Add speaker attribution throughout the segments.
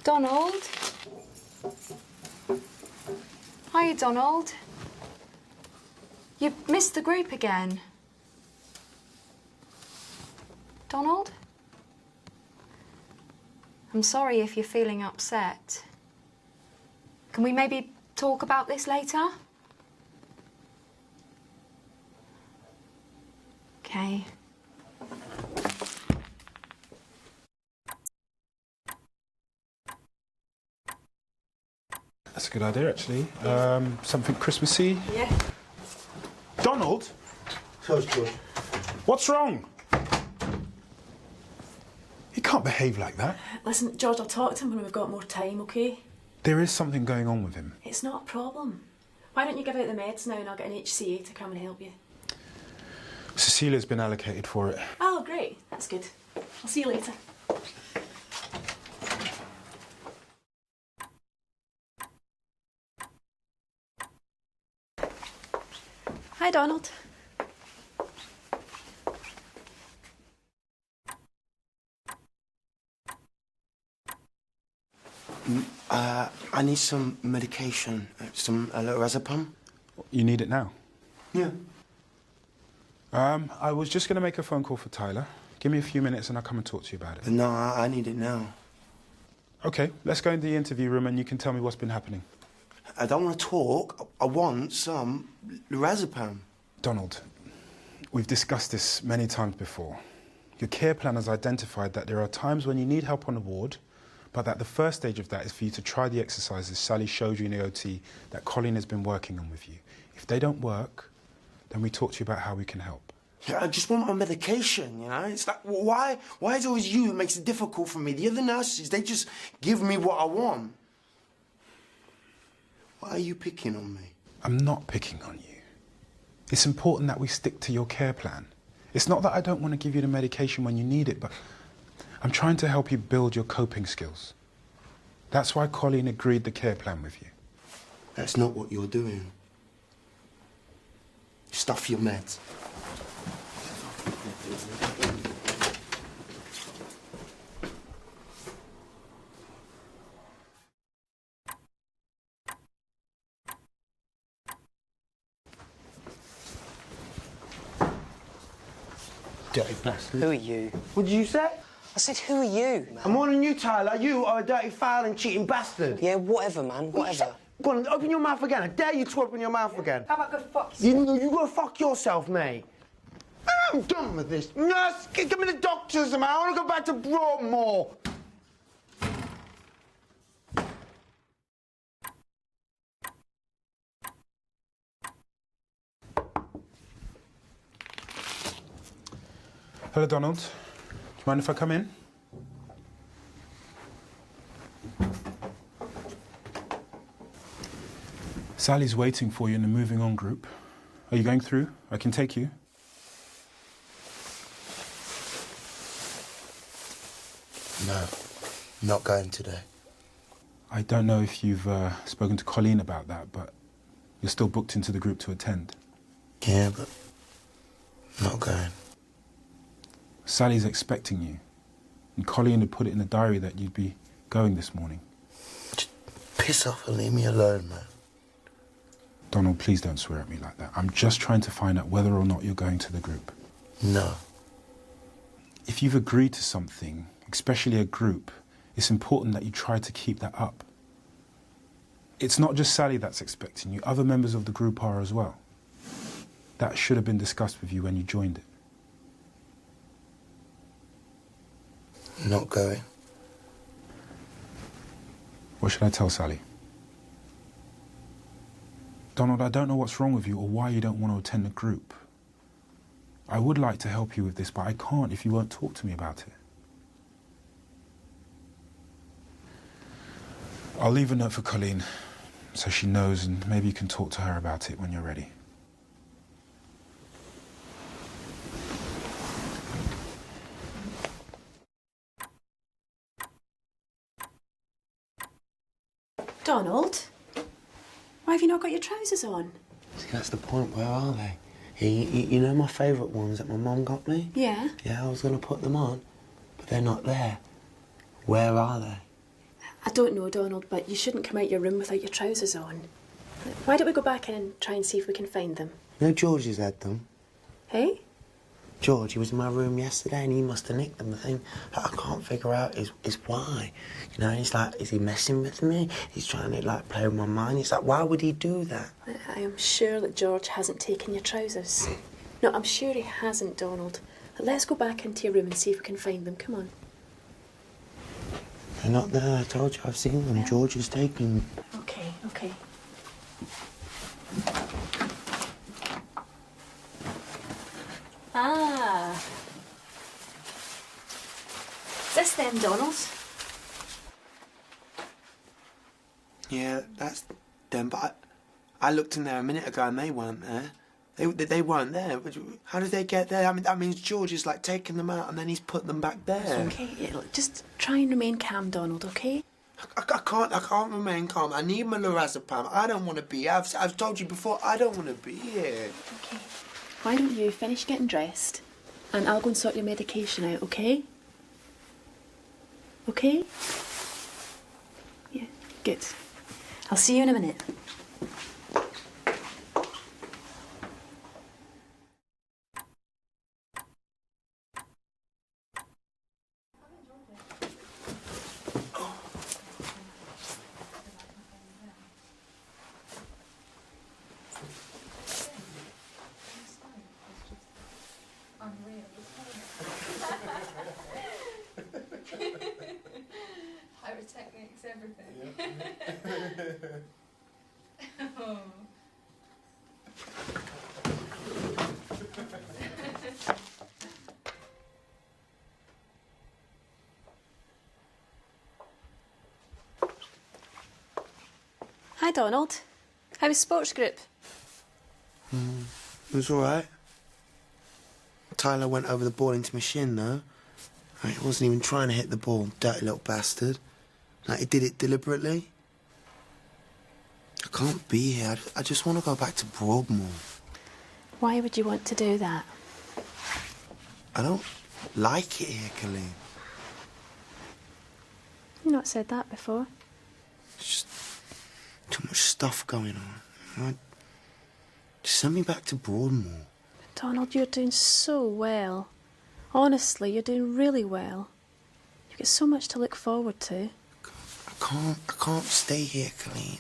Speaker 1: Donald? Hiya, Donald. You missed the group again. Donald? I'm sorry if you're feeling upset. Can we maybe talk about this later? Okay.
Speaker 2: That's a good idea, actually. Something Christmassy.
Speaker 1: Yeah.
Speaker 2: Donald?
Speaker 3: Close, George.
Speaker 2: What's wrong? He can't behave like that.
Speaker 4: Listen, George, I'll talk to him when we've got more time, OK?
Speaker 2: There is something going on with him.
Speaker 4: It's not a problem. Why don't you give out the meds now and I'll get an HCA to come and help you?
Speaker 2: Cecilia's been allocated for it.
Speaker 4: Oh, great. That's good. I'll see you later. Hi, Donald.
Speaker 3: I need some medication, a little Razapam.
Speaker 2: You need it now?
Speaker 3: Yeah.
Speaker 2: I was just going to make a phone call for Tyler. Give me a few minutes and I'll come and talk to you about it.
Speaker 3: No, I need it now.
Speaker 2: OK, let's go in the interview room and you can tell me what's been happening.
Speaker 3: I don't want to talk. I want some Razapam.
Speaker 2: Donald, we've discussed this many times before. Your care plan has identified that there are times when you need help on the ward, but that the first stage of that is for you to try the exercises Sally showed you in the OT that Colleen has been working on with you. If they don't work, then we talk to you about how we can help.
Speaker 3: Yeah, I just want my medication, you know? It's like, why is it always you who makes it difficult for me? The other nurses, they just give me what I want. Why are you picking on me?
Speaker 2: I'm not picking on you. It's important that we stick to your care plan. It's not that I don't want to give you the medication when you need it, but I'm trying to help you build your coping skills. That's why Colleen agreed the care plan with you.
Speaker 3: That's not what you're doing. Stuff your meds. Dirty bastard.
Speaker 5: Who are you?
Speaker 3: What did you say?
Speaker 5: I said, who are you, man?
Speaker 3: I'm more than you, Tyler. You are a dirty, foul and cheating bastard.
Speaker 5: Yeah, whatever, man, whatever.
Speaker 3: Go on, open your mouth again. I dare you to open your mouth again.
Speaker 1: How about go fuck yourself?
Speaker 3: You go fuck yourself, mate. I'm done with this. Nurse, give me the doctors, man. I want to go back to Broadmoor.
Speaker 2: Hello, Donald. Do you mind if I come in? Sally's waiting for you in the moving on group. Are you going through? I can take you.
Speaker 3: No, not going today.
Speaker 2: I don't know if you've spoken to Colleen about that, but you're still booked into the group to attend.
Speaker 3: Yeah, but not going.
Speaker 2: Sally's expecting you. And Colleen had put it in the diary that you'd be going this morning.
Speaker 3: Just piss off and leave me alone, man.
Speaker 2: Donald, please don't swear at me like that. I'm just trying to find out whether or not you're going to the group.
Speaker 3: No.
Speaker 2: If you've agreed to something, especially a group, it's important that you try to keep that up. It's not just Sally that's expecting you. Other members of the group are as well. That should have been discussed with you when you joined it.
Speaker 3: Not going.
Speaker 2: What should I tell Sally? Donald, I don't know what's wrong with you or why you don't want to attend the group. I would like to help you with this, but I can't if you won't talk to me about it. I'll leave a note for Colleen so she knows, and maybe you can talk to her about it when you're ready.
Speaker 4: Donald? Why have you not got your trousers on?
Speaker 3: See, that's the point. Where are they? You know my favourite ones that my mum got me?
Speaker 4: Yeah?
Speaker 3: Yeah, I was going to put them on, but they're not there. Where are they?
Speaker 4: I don't know, Donald, but you shouldn't come out your room without your trousers on. Why don't we go back in and try and see if we can find them?
Speaker 3: You know George has had them.
Speaker 4: Hey?
Speaker 3: George, he was in my room yesterday and he must have nicked them. The thing I can't figure out is why. You know, he's like, is he messing with me? He's trying to, like, play with my mind. It's like, why would he do that?
Speaker 4: I am sure that George hasn't taken your trousers. No, I'm sure he hasn't, Donald. Let's go back into your room and see if we can find them. Come on.
Speaker 3: They're not there. I told you, I've seen them. George has taken them.
Speaker 4: Okay, okay. Ah. Is this them, Donald?
Speaker 3: Yeah, that's them, but I looked in there a minute ago and they weren't there. They weren't there. How did they get there? I mean, that means George is, like, taking them out and then he's put them back there.
Speaker 4: Okay, look, just try and remain calm, Donald, okay?
Speaker 3: I can't remain calm. I need my lorazepam. I don't want to be here. I've told you before, I don't want to be here.
Speaker 4: Okay. Why don't you finish getting dressed and I'll go and sort your medication out, okay? Okay? Yeah, good. I'll see you in a minute.
Speaker 1: Pyrotechnics, everything. Oh.
Speaker 4: Hi, Donald. How was sports group?
Speaker 3: It was all right. Tyler went over the ball into my shin, though. He wasn't even trying to hit the ball, dirty little bastard. Like, he did it deliberately. I can't be here. I just want to go back to Broadmoor.
Speaker 4: Why would you want to do that?
Speaker 3: I don't like it here, Colleen.
Speaker 4: You've not said that before.
Speaker 3: It's just too much stuff going on. You know? Just send me back to Broadmoor.
Speaker 4: Donald, you're doing so well. Honestly, you're doing really well. You've got so much to look forward to.
Speaker 3: I can't stay here, Colleen.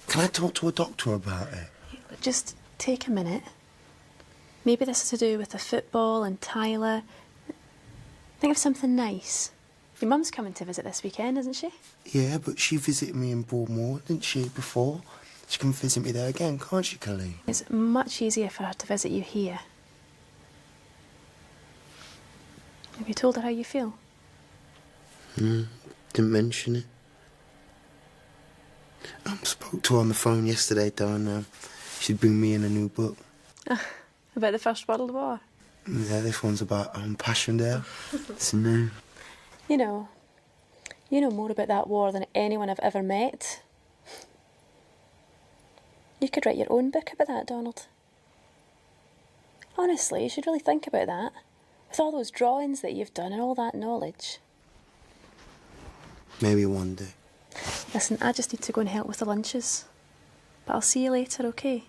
Speaker 3: Can I talk to a doctor about it?
Speaker 4: Just take a minute. Maybe this is to do with the football and Tyler. Think of something nice. Your mum's coming to visit this weekend, isn't she?
Speaker 3: Yeah, but she visited me in Broadmoor, didn't she, before? She can visit me there again, can't she, Colleen?
Speaker 4: It's much easier for her to visit you here. Have you told her how you feel?
Speaker 3: Didn't mention it. I spoke to her on the phone yesterday, though, and she'd bring me in a new book.
Speaker 4: About the First World War?
Speaker 3: Yeah, this one's about Passchendaele. It's new.
Speaker 4: You know more about that war than anyone I've ever met. You could write your own book about that, Donald. Honestly, you should really think about that. With all those drawings that you've done and all that knowledge.
Speaker 3: Maybe one day.
Speaker 4: Listen, I just need to go and help with the lunches. But I'll see you later, okay?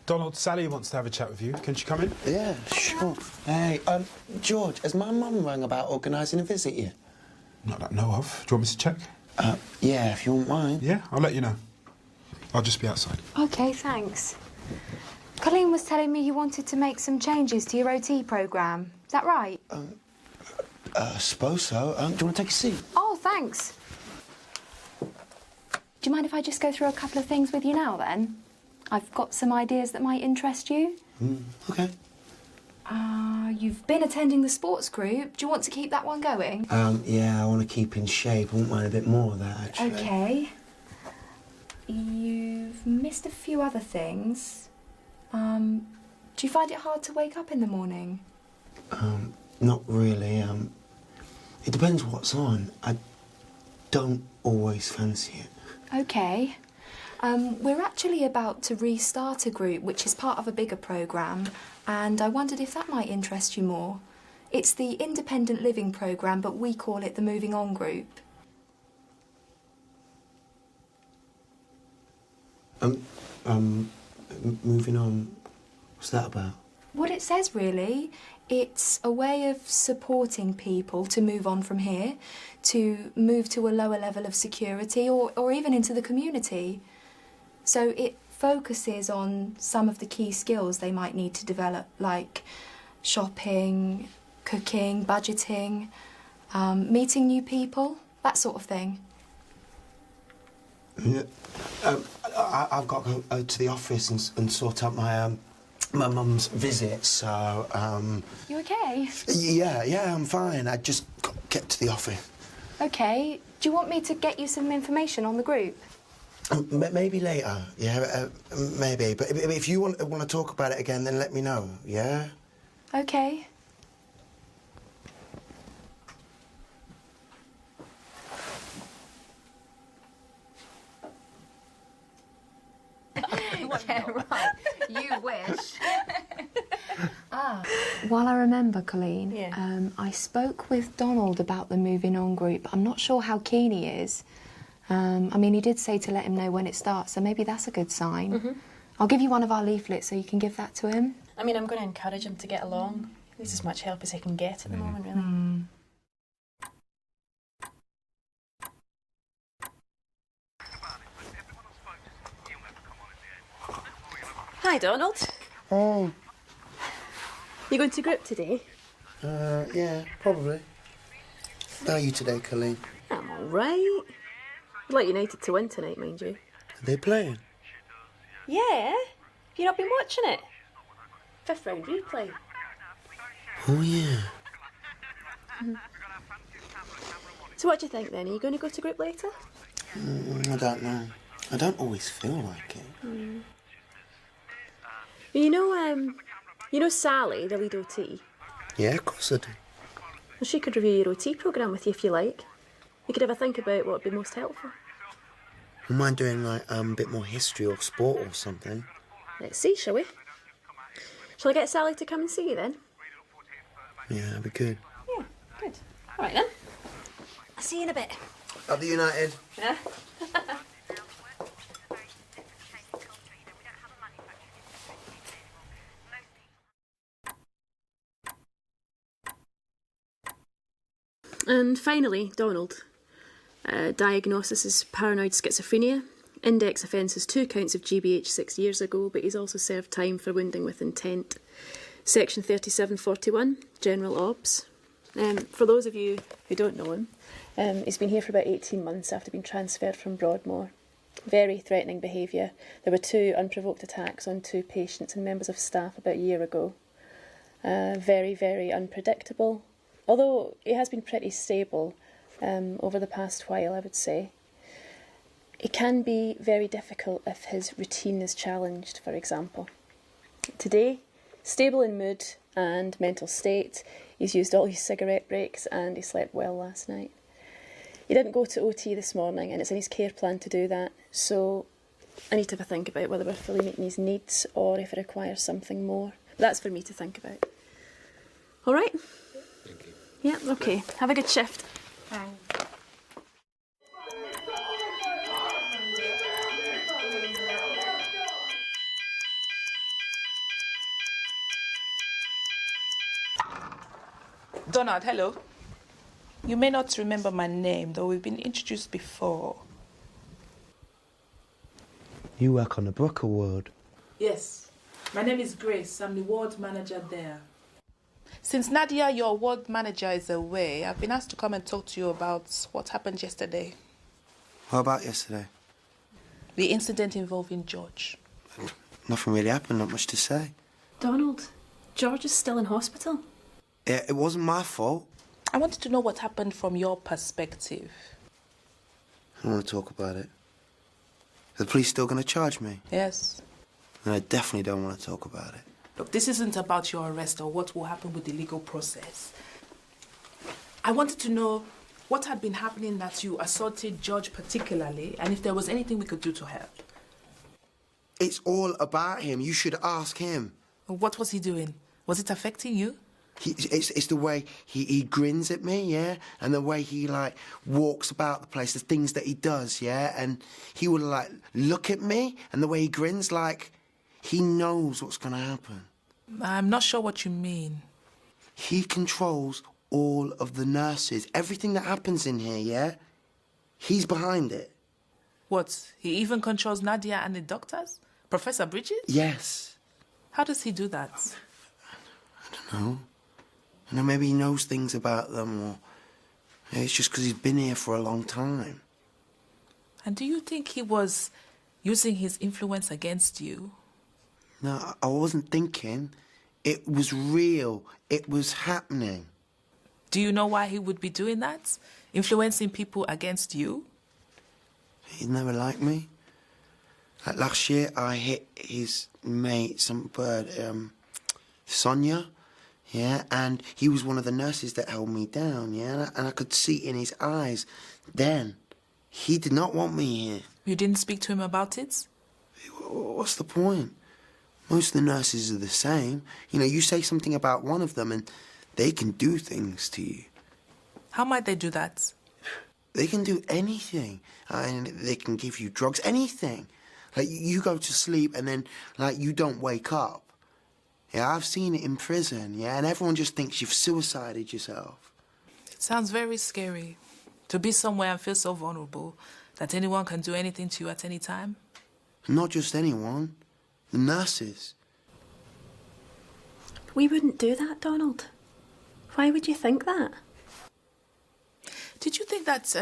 Speaker 2: Donald, Sally wants to have a chat with you. Can she come in?
Speaker 3: Yeah, sure. Hey, George, has my mum rang about organising a visit yet?
Speaker 2: Not that I know of. Do you want me to check?
Speaker 3: Yeah, if you wouldn't mind.
Speaker 2: Yeah, I'll let you know. I'll just be outside.
Speaker 1: Okay, thanks. Colleen was telling me you wanted to make some changes to your OT programme. Is that right?
Speaker 3: I suppose so. Do you want to take a seat?
Speaker 1: Oh, thanks. Do you mind if I just go through a couple of things with you now, then? I've got some ideas that might interest you.
Speaker 3: Okay.
Speaker 1: You've been attending the sports group. Do you want to keep that one going?
Speaker 3: Yeah, I want to keep in shape. I wouldn't mind a bit more of that, actually.
Speaker 1: Okay. You've missed a few other things. Do you find it hard to wake up in the morning?
Speaker 3: Not really. It depends what's on. I don't always fancy it.
Speaker 1: Okay. We're actually about to restart a group which is part of a bigger programme, and I wondered if that might interest you more. It's the independent living programme, but we call it the Moving On group.
Speaker 3: Moving on. What's that about?
Speaker 1: What it says, really, it's a way of supporting people to move on from here, to move to a lower level of security or even into the community. So it focuses on some of the key skills they might need to develop, like shopping, cooking, budgeting, meeting new people, that sort of thing.
Speaker 3: Yeah. I've got to go to the office and sort out my mum's visit, so...
Speaker 1: You okay?
Speaker 3: Yeah, I'm fine. I just got to get to the office.
Speaker 1: Okay. Do you want me to get you some information on the group?
Speaker 3: Maybe later, yeah, maybe. But if you want to talk about it again, then let me know, yeah?
Speaker 1: Okay. Yeah, right. You wish. While I remember, Colleen, I spoke with Donald about the Moving On group. I'm not sure how keen he is. I mean, he did say to let him know when it starts, so maybe that's a good sign. I'll give you one of our leaflets so you can give that to him.
Speaker 4: I mean, I'm going to encourage him to get along. He needs as much help as he can get at the moment, really. Hi, Donald.
Speaker 3: Oh.
Speaker 4: You going to group today?
Speaker 3: Yeah, probably. How are you today, Colleen?
Speaker 4: I'm all right. I'd like United to win tonight, mind you.
Speaker 3: Are they playing?
Speaker 4: Yeah. Have you not been watching it? 5th round replay.
Speaker 3: Oh, yeah.
Speaker 4: So what do you think, then? Are you going to go to group later?
Speaker 3: I don't know. I don't always feel like it.
Speaker 4: You know Sally, the lead OT?
Speaker 3: Yeah, of course I do.
Speaker 4: Well, she could review your OT programme with you if you like. You could have a think about what would be most helpful.
Speaker 3: Wouldn't mind doing, like, a bit more history or sport or something.
Speaker 4: Let's see, shall we? Shall I get Sally to come and see you, then?
Speaker 3: Yeah, that'd be good.
Speaker 4: Yeah, good. All right, then. I'll see you in a bit.
Speaker 3: Up the United.
Speaker 4: Yeah? And finally, Donald. Diagnosis is paranoid schizophrenia. Index offence is 2 counts of GBH 6 years ago, but he's also served time for wounding with intent. Section 3741, General Obs. For those of you who don't know him, he's been here for about 18 months after being transferred from Broadmoor. Very threatening behaviour. There were 2 unprovoked attacks on 2 patients and members of staff about a year ago. Very, very unpredictable. Although he has been pretty stable over the past while, I would say. It can be very difficult if his routine is challenged, for example. Today, stable in mood and mental state, he's used all his cigarette breaks and he slept well last night. He didn't go to OT this morning and it's in his care plan to do that, so I need to have a think about whether we're fully meeting his needs or if it requires something more. But that's for me to think about. All right?
Speaker 3: Thank you.
Speaker 4: Yeah, okay. Have a good shift.
Speaker 1: Thanks.
Speaker 6: Donald, hello. You may not remember my name, though we've been introduced before.
Speaker 3: You work on the Brooker ward?
Speaker 6: Yes. My name is Grace. I'm the ward manager there. Since Nadia, your ward manager, is away, I've been asked to come and talk to you about what happened yesterday.
Speaker 3: What about yesterday?
Speaker 6: The incident involving George.
Speaker 3: nothing really happened, not much to say.
Speaker 4: Donald, George is still in hospital.
Speaker 3: It wasn't my fault.
Speaker 6: I wanted to know what happened from your perspective.
Speaker 3: I don't want to talk about it. Are the police still going to charge me?
Speaker 6: Yes.
Speaker 3: And I definitely don't want to talk about it.
Speaker 6: Look, this isn't about your arrest or what will happen with the legal process. I wanted to know what had been happening that you assaulted George particularly, and if there was anything we could do to help.
Speaker 3: It's all about him. You should ask him.
Speaker 6: What was he doing? Was it affecting you?
Speaker 3: It's the way he grins at me, yeah? And the way he, like, walks about the place, the things that he does, yeah? And he would, like, look at me, and the way he grins, like, he knows what's going to happen.
Speaker 6: I'm not sure what you mean.
Speaker 3: He controls all of the nurses. Everything that happens in here, yeah? He's behind it.
Speaker 6: What? He even controls Nadia and the doctors? Professor Bridges?
Speaker 3: Yes.
Speaker 6: How does he do that?
Speaker 3: I don't know. You know, maybe he knows things about them, or it's just because he's been here for a long time.
Speaker 6: And do you think he was using his influence against you?
Speaker 3: No, I wasn't thinking. It was real. It was happening.
Speaker 6: Do you know why he would be doing that? Influencing people against you?
Speaker 3: He'd never liked me. Like last year, I hit his mate, some bird, Sonia. Yeah, and he was one of the nurses that held me down, yeah? And I could see in his eyes then, he did not want me here.
Speaker 6: You didn't speak to him about it?
Speaker 3: What's the point? Most of the nurses are the same. You know, you say something about one of them and they can do things to you.
Speaker 6: How might they do that?
Speaker 3: They can do anything. And they can give you drugs, anything. Like, you go to sleep and then, like, you don't wake up. Yeah, I've seen it in prison, yeah, and everyone just thinks you've suicided yourself.
Speaker 6: It sounds very scary. To be somewhere and feel so vulnerable that anyone can do anything to you at any time.
Speaker 3: Not just anyone. The nurses.
Speaker 4: We wouldn't do that, Donald. Why would you think that?
Speaker 6: Did you think that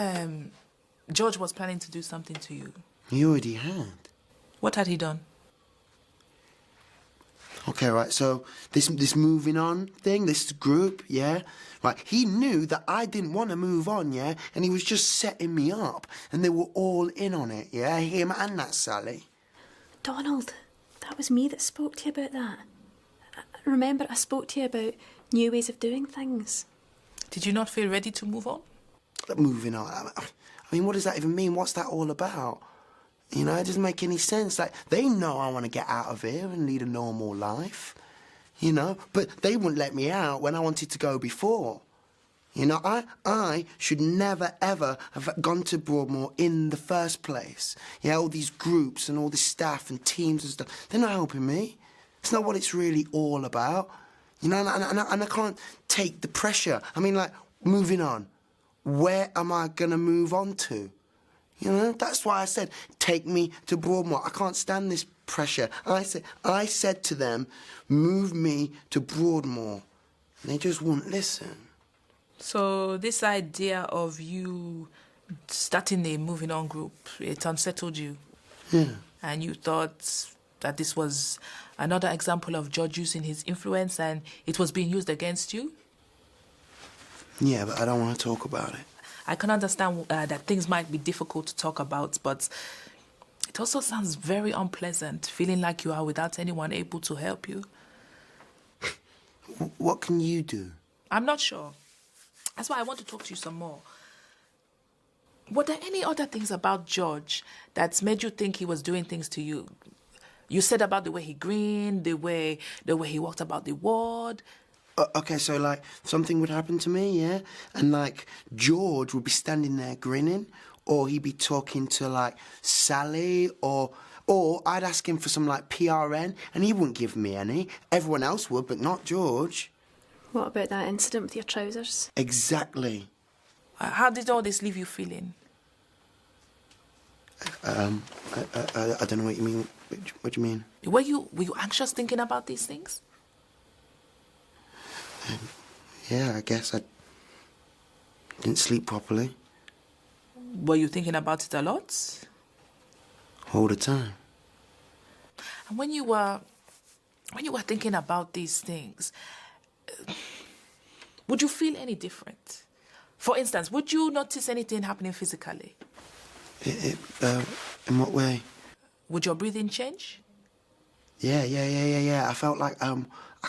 Speaker 6: George was planning to do something to you?
Speaker 3: He already had.
Speaker 6: What had he done?
Speaker 3: Okay, right, so this moving on thing, this group, yeah? Right, he knew that I didn't want to move on, yeah? And he was just setting me up, and they were all in on it, yeah? Him and that Sally.
Speaker 4: Donald, that was me that spoke to you about that. Remember, I spoke to you about new ways of doing things.
Speaker 6: Did you not feel ready to move on?
Speaker 3: Moving on. I mean, what does that even mean? What's that all about? You know, it doesn't make any sense. Like, they know I want to get out of here and lead a normal life, you know, but they wouldn't let me out when I wanted to go before. You know, I should never, ever have gone to Broadmoor in the first place. Yeah, all these groups and all this staff and teams and stuff, they're not helping me. It's not what it's really all about. You know, and I can't take the pressure. I mean, like, moving on. Where am I going to move on to? You know, that's why I said, take me to Broadmoor. I can't stand this pressure. I said to them, move me to Broadmoor. And they just wouldn't listen.
Speaker 6: So this idea of you starting a moving on group, it unsettled you?
Speaker 3: Yeah.
Speaker 6: And you thought that this was another example of George using his influence and it was being used against you?
Speaker 3: Yeah, but I don't want to talk about it.
Speaker 6: I can understand that things might be difficult to talk about, but it also sounds very unpleasant, feeling like you are without anyone able to help you.
Speaker 3: What can you do?
Speaker 6: I'm not sure. That's why I want to talk to you some more. Were there any other things about George that made you think he was doing things to you? You said about the way he grinned, the way he walked about the ward.
Speaker 3: Okay, so, like, something would happen to me, yeah? And, like, George would be standing there grinning, or he'd be talking to, like, Sally, or I'd ask him for some, like, PRN, and he wouldn't give me any. Everyone else would, but not George.
Speaker 4: What about that incident with your trousers?
Speaker 3: Exactly.
Speaker 6: How did all this leave you feeling?
Speaker 3: I don't know what you mean. What do you mean?
Speaker 6: Were you anxious thinking about these things?
Speaker 3: Yeah, I guess I didn't sleep properly.
Speaker 6: Were you thinking about it a lot?
Speaker 3: All the time.
Speaker 6: And when you were thinking about these things, would you feel any different? For instance, would you notice anything happening physically?
Speaker 3: In what way?
Speaker 6: Would your breathing change?
Speaker 3: Yeah. I felt like I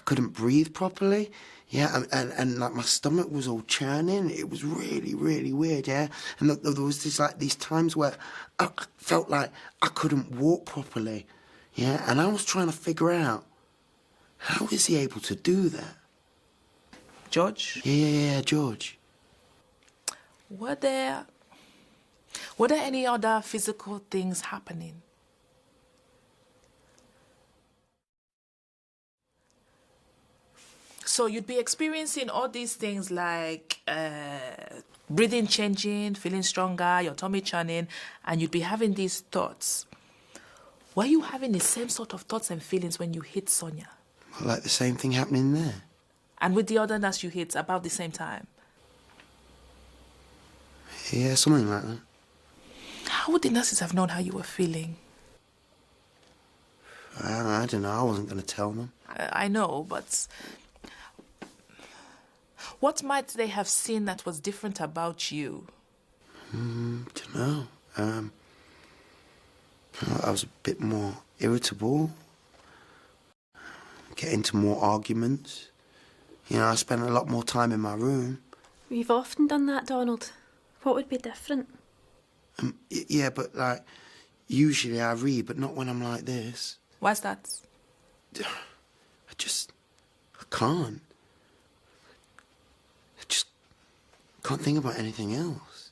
Speaker 3: couldn't breathe properly. Yeah, and like my stomach was all churning. It was really, really weird, yeah. And there was these times where I felt like I couldn't walk properly, yeah. And I was trying to figure out, how is he able to do that?
Speaker 6: George?
Speaker 3: Yeah, George.
Speaker 6: Were there any other physical things happening? So you'd be experiencing all these things like breathing changing, feeling stronger, your tummy churning, and you'd be having these thoughts. Were you having the same sort of thoughts and feelings when you hit Sonia?
Speaker 3: Like the same thing happening there.
Speaker 6: And with the other nurse you hit about the same time?
Speaker 3: Yeah, something like that.
Speaker 6: How would the nurses have known how you were feeling?
Speaker 3: I don't know. I wasn't going to tell them.
Speaker 6: I know, but what might they have seen that was different about you?
Speaker 3: Don't know. I was a bit more irritable. Get into more arguments. You know, I spent a lot more time in my room.
Speaker 4: We've often done that, Donald. What would be different?
Speaker 3: Yeah, but like, usually I read, but not when I'm like this.
Speaker 6: Why's that?
Speaker 3: I can't. I just can't think about anything else.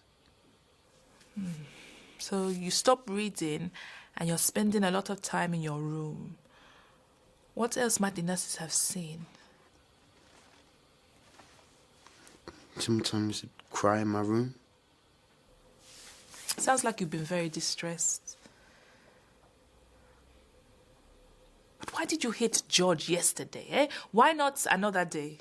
Speaker 6: So you stop reading and you're spending a lot of time in your room. What else might the nurses have seen?
Speaker 3: Sometimes I'd cry in my room.
Speaker 6: Sounds like you've been very distressed. But why did you hit George yesterday, eh? Why not another day?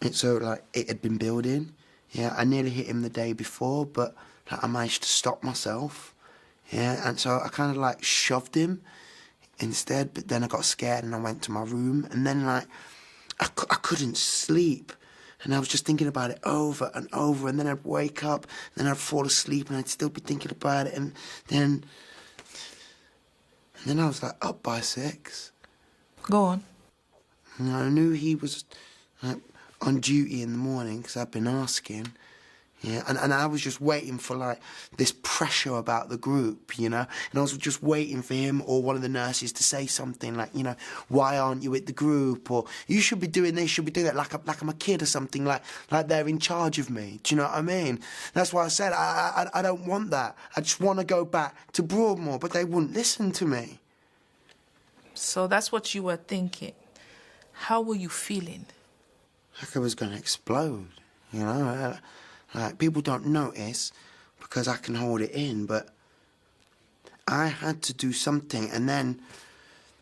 Speaker 3: It's so, like, it had been building. Yeah, I nearly hit him the day before, but like, I managed to stop myself. Yeah, and so I kind of, like, shoved him instead, but then I got scared and I went to my room. And then, like, I couldn't sleep. And I was just thinking about it over and over. And then I'd wake up, and then I'd fall asleep, and I'd still be thinking about it. And then I was, like, up by 6.
Speaker 6: Go on.
Speaker 3: And I knew he was, like, on duty in the morning, because I'd been asking. Yeah, and I was just waiting for, like, this pressure about the group, you know? And I was just waiting for him or one of the nurses to say something like, you know, why aren't you with the group? Or you should be doing this, you should be doing that, like I'm a kid or something, like they're in charge of me. Do you know what I mean? That's why I said I don't want that. I just want to go back to Broadmoor, but they wouldn't listen to me.
Speaker 6: So that's what you were thinking. How were you feeling?
Speaker 3: Like I was going to explode, you know? Like, people don't notice because I can hold it in, but I had to do something. And then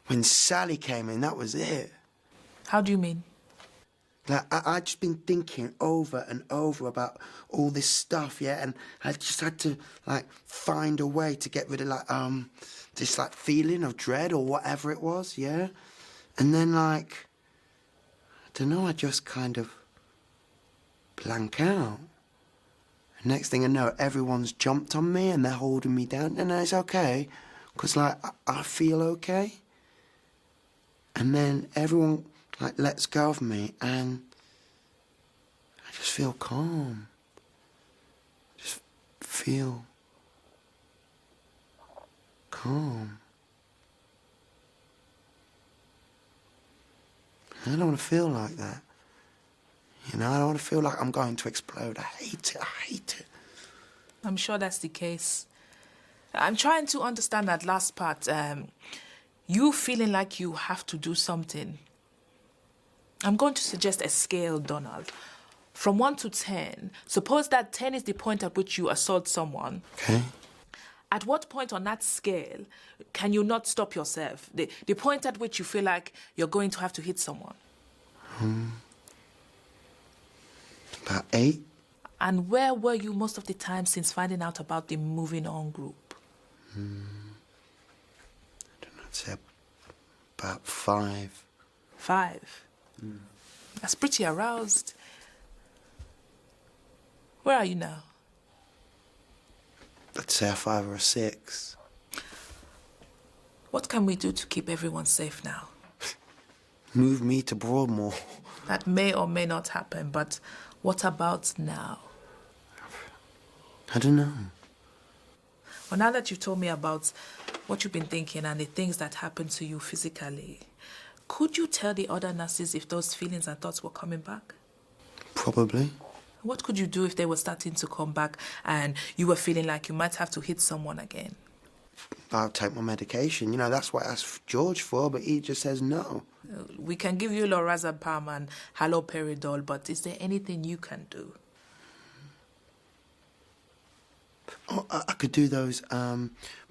Speaker 3: when Sally came in, that was it.
Speaker 6: How do you mean?
Speaker 3: Like, I'd just been thinking over and over about all this stuff, yeah? And I just had to, like, find a way to get rid of, like, this, like, feeling of dread or whatever it was, yeah? And then, like, I don't know, I just kind of blank out. Next thing I know, everyone's jumped on me and they're holding me down. And it's okay, because, like, I feel okay. And then everyone, like, lets go of me and I just feel calm. Just feel calm. I don't want to feel like that. You know, I don't want to feel like I'm going to explode. I hate it.
Speaker 6: I'm sure that's the case. I'm trying to understand that last part. You feeling like you have to do something. I'm going to suggest a scale, Donald. From 1 to 10, suppose that 10 is the point at which you assault someone.
Speaker 3: Okay.
Speaker 6: At what point on that scale can you not stop yourself? The point at which you feel like you're going to have to hit someone.
Speaker 3: About 8.
Speaker 6: And where were you most of the time since finding out about the moving on group?
Speaker 3: I I'd say about 5.
Speaker 6: 5? That's pretty aroused. Where are you now?
Speaker 3: I'd say a 5 or a 6.
Speaker 6: What can we do to keep everyone safe now?
Speaker 3: Move me to Broadmoor.
Speaker 6: That may or may not happen, but what about now?
Speaker 3: I don't know.
Speaker 6: Well, now that you've told me about what you've been thinking and the things that happened to you physically, could you tell the other nurses if those feelings and thoughts were coming back?
Speaker 3: Probably.
Speaker 6: What could you do if they were starting to come back and you were feeling like you might have to hit someone again?
Speaker 3: I'll take my medication. You know, that's what I asked George for, but he just says no.
Speaker 6: We can give you lorazepam and haloperidol, but is there anything you can do?
Speaker 3: Oh, I could do those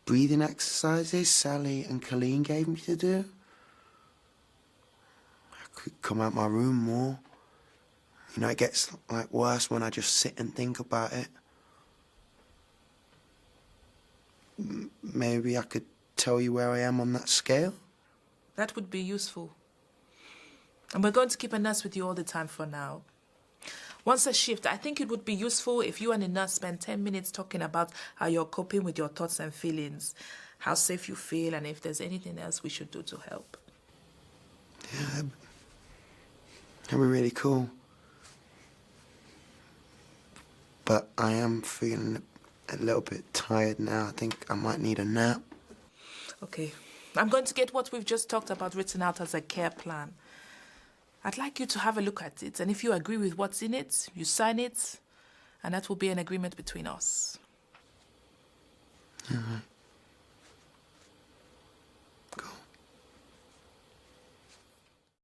Speaker 3: breathing exercises Sally and Colleen gave me to do. I could come out my room more. You know, it gets like worse when I just sit and think about it. Maybe I could tell you where I am on that scale.
Speaker 6: That would be useful. And we're going to keep a nurse with you all the time for now. Once a shift, I think it would be useful if you and the nurse spend 10 minutes talking about how you're coping with your thoughts and feelings, how safe you feel, and if there's anything else we should do to help.
Speaker 3: Yeah, that'd be really cool. But I am feeling a little bit tired now. I think I might need a nap.
Speaker 6: Okay. I'm going to get what we've just talked about written out as a care plan. I'd like you to have a look at it, and if you agree with what's in it, you sign it, and that will be an agreement between us.
Speaker 3: All right.